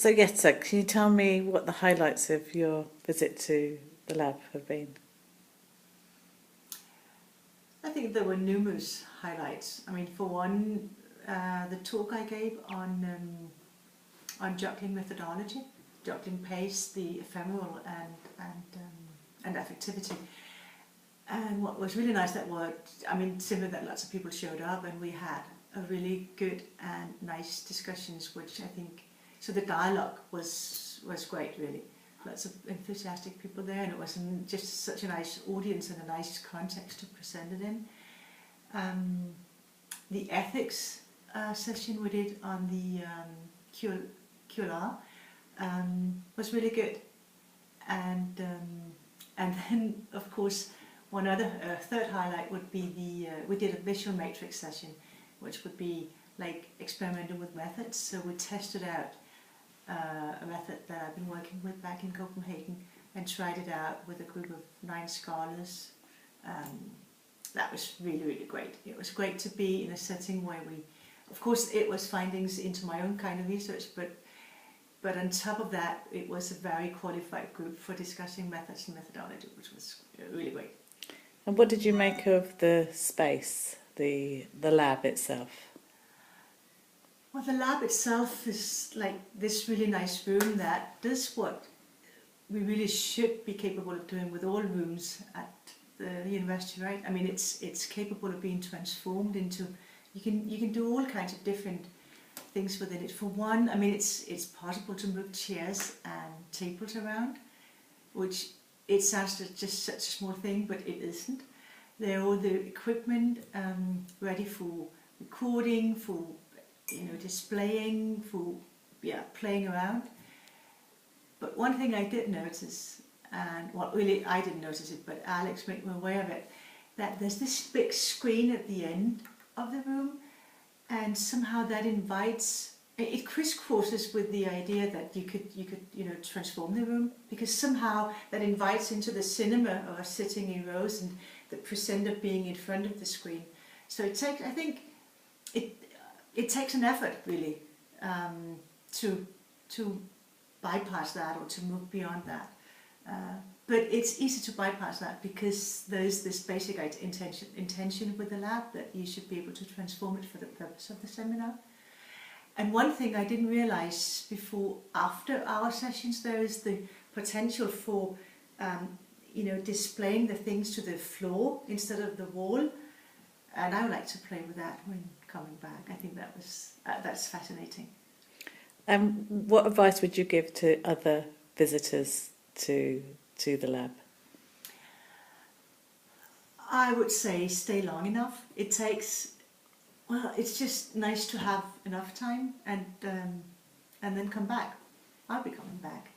So Jette, can you tell me what the highlights of your visit to the lab have been? I think there were numerous highlights. I mean, for one, the talk I gave on juggling methodology, juggling pace, the ephemeral and affectivity. And what was really nice similar that lots of people showed up and we had a really good and nice discussions, which I think, so the dialogue was great really. Lots of enthusiastic people there, and it was just such a nice audience and a nice context to present it in. The ethics session we did on the QLR was really good, and then of course one other third highlight would be we did a visual matrix session, which would be like experimenting with methods. So we tested out a method that I've been working with back in Copenhagen and tried it out with a group of 9 scholars. That was really, really great. It was great to be in a setting where of course it was findings into my own kind of research, but on top of that it was a very qualified group for discussing methods and methodology, which was really great. And what did you make of the space, the lab itself? Well, the lab itself is like this really nice room that does what we really should be capable of doing with all rooms at the university, right? I mean, it's capable of being transformed into, you can do all kinds of different things within it. For one, I mean, it's possible to move chairs and tables around, which it sounds just such a small thing, but it isn't. There are all the equipment ready for recording, for displaying, for playing around. But one thing I did notice, and well, really I didn't notice it, but Alex made me aware of it, that there's this big screen at the end of the room, and somehow that invites, it crisscrosses with the idea that you could transform the room, because somehow that invites into the cinema of us sitting in rows and the presenter being in front of the screen. So it takes, I think, it takes an effort really to bypass that or to move beyond that. But it's easy to bypass that because there's this basic intention with the lab that you should be able to transform it for the purpose of the seminar. And one thing I didn't realize before, after our sessions, there is the potential for displaying the things to the floor instead of the wall. And I would like to play with that when coming back. I think that's fascinating. What advice would you give to other visitors to the lab? I would say stay long enough. It's just nice to have enough time and then come back. I'll be coming back.